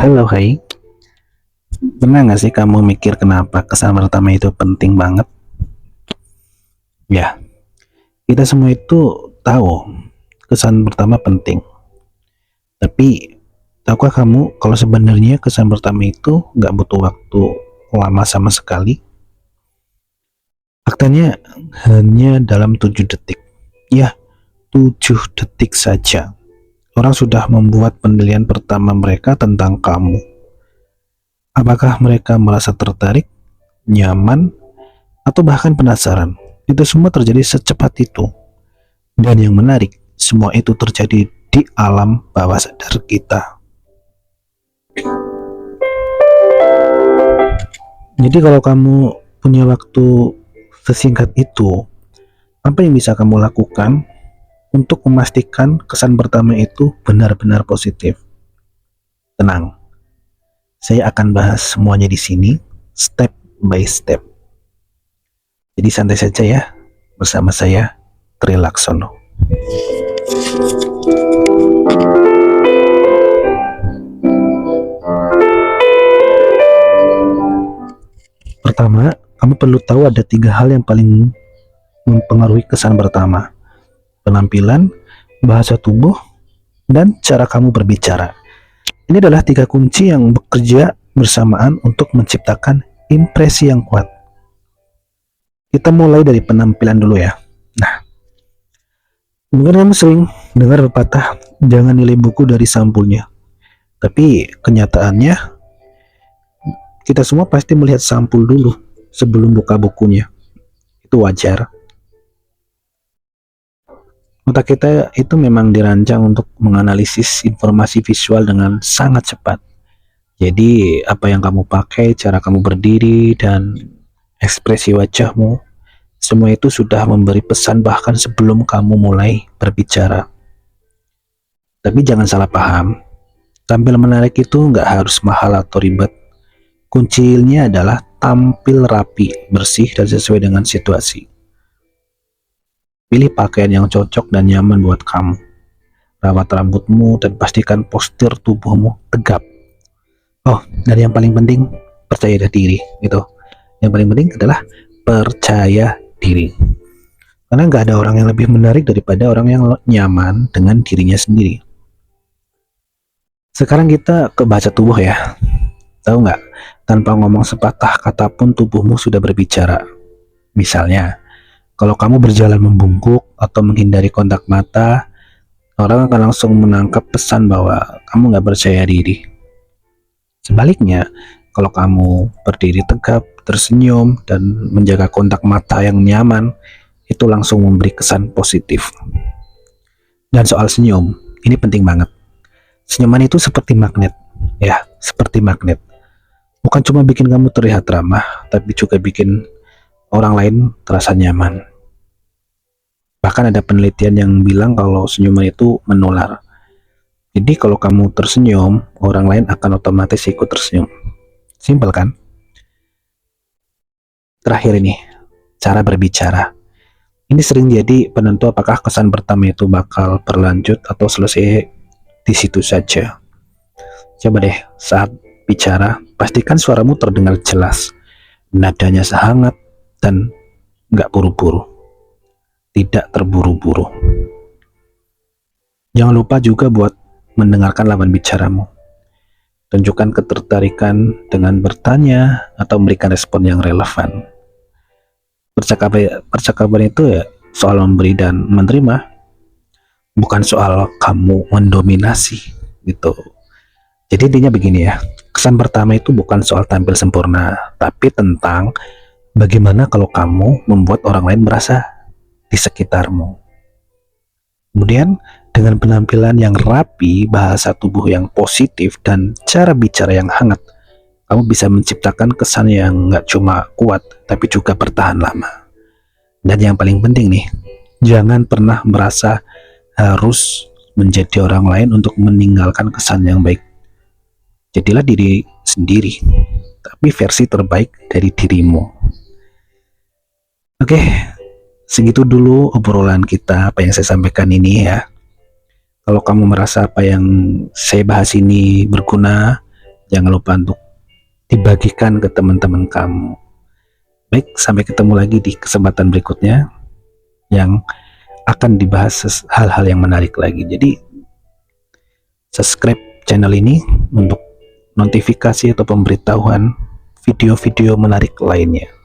Halo, hai. Pernah nggak sih kamu mikir kenapa kesan pertama itu penting banget? Ya, kita semua itu tahu kesan pertama penting. Tapi, tahukah kamu kalau sebenarnya kesan pertama itu nggak butuh waktu lama sama sekali? Faktanya hanya dalam 7 detik. Ya, 7 detik saja. Orang sudah membuat penilaian pertama mereka tentang kamu. Apakah mereka merasa tertarik, nyaman, atau bahkan penasaran? Itu semua terjadi secepat itu. Dan yang menarik, semua itu terjadi di alam bawah sadar kita. Jadi kalau kamu punya waktu sesingkat itu, apa yang bisa kamu lakukan untuk memastikan kesan pertama itu benar-benar positif? Tenang, saya akan bahas semuanya di sini, step by step. Jadi santai saja ya, bersama saya, Tri Laksono. Pertama, kamu perlu tahu ada 3 hal yang paling mempengaruhi kesan pertama: penampilan, bahasa tubuh, dan cara kamu berbicara. Ini adalah 3 kunci yang bekerja bersamaan untuk menciptakan impresi yang kuat. Kita mulai dari penampilan dulu ya. Nah, mungkin kamu sering dengar pepatah, jangan nilai buku dari sampulnya. Tapi kenyataannya, kita semua pasti melihat sampul dulu sebelum buka bukunya. Itu wajar. Otak kita itu memang dirancang untuk menganalisis informasi visual dengan sangat cepat. Jadi, apa yang kamu pakai, cara kamu berdiri, dan ekspresi wajahmu, semua itu sudah memberi pesan bahkan sebelum kamu mulai berbicara. Tapi jangan salah paham, tampil menarik itu nggak harus mahal atau ribet. Kuncinya adalah tampil rapi, bersih, dan sesuai dengan situasi. Pilih pakaian yang cocok dan nyaman buat kamu. Rawat rambutmu dan pastikan postur tubuhmu tegap. Oh, dan yang paling penting, percaya diri. Gitu. Yang paling penting adalah percaya diri. Karena nggak ada orang yang lebih menarik daripada orang yang nyaman dengan dirinya sendiri. Sekarang kita ke bahasa tubuh ya. Tahu nggak? Tanpa ngomong sepatah kata pun tubuhmu sudah berbicara. Misalnya, kalau kamu berjalan membungkuk atau menghindari kontak mata, orang akan langsung menangkap pesan bahwa kamu nggak percaya diri. Sebaliknya, kalau kamu berdiri tegap, tersenyum, dan menjaga kontak mata yang nyaman, itu langsung memberi kesan positif. Dan soal senyum, ini penting banget. Senyuman itu seperti magnet, ya, seperti magnet. Bukan cuma bikin kamu terlihat ramah, tapi juga bikin orang lain terasa nyaman. Bahkan ada penelitian yang bilang kalau senyuman itu menular. Jadi kalau kamu tersenyum, orang lain akan otomatis ikut tersenyum. Simpel kan? Terakhir ini, cara berbicara. Ini sering jadi penentu apakah kesan pertama itu bakal berlanjut atau selesai di situ saja. Coba deh, saat bicara, pastikan suaramu terdengar jelas, nadanya sehangat, dan nggak buru-buru. Tidak terburu-buru. Jangan lupa juga buat mendengarkan lawan bicaramu. Tunjukkan ketertarikan dengan bertanya atau memberikan respon yang relevan. Percakapan itu ya soal memberi dan menerima, bukan soal kamu mendominasi gitu. Jadi intinya begini ya, kesan pertama itu bukan soal tampil sempurna, tapi tentang bagaimana kalau kamu membuat orang lain merasa di sekitarmu. Kemudian dengan penampilan yang rapi, bahasa tubuh yang positif, dan cara bicara yang hangat, kamu bisa menciptakan kesan yang nggak cuma kuat, tapi juga bertahan lama. Dan yang paling penting nih, jangan pernah merasa harus menjadi orang lain untuk meninggalkan kesan yang baik. Jadilah diri sendiri, tapi versi terbaik dari dirimu. Oke, segitu dulu obrolan kita, apa yang saya sampaikan ini ya. Kalau kamu merasa apa yang saya bahas ini berguna, Jangan lupa untuk dibagikan ke teman-teman kamu. Baik, sampai ketemu lagi di kesempatan berikutnya yang akan dibahas hal-hal yang menarik lagi. Jadi subscribe channel ini untuk notifikasi atau pemberitahuan video-video menarik lainnya.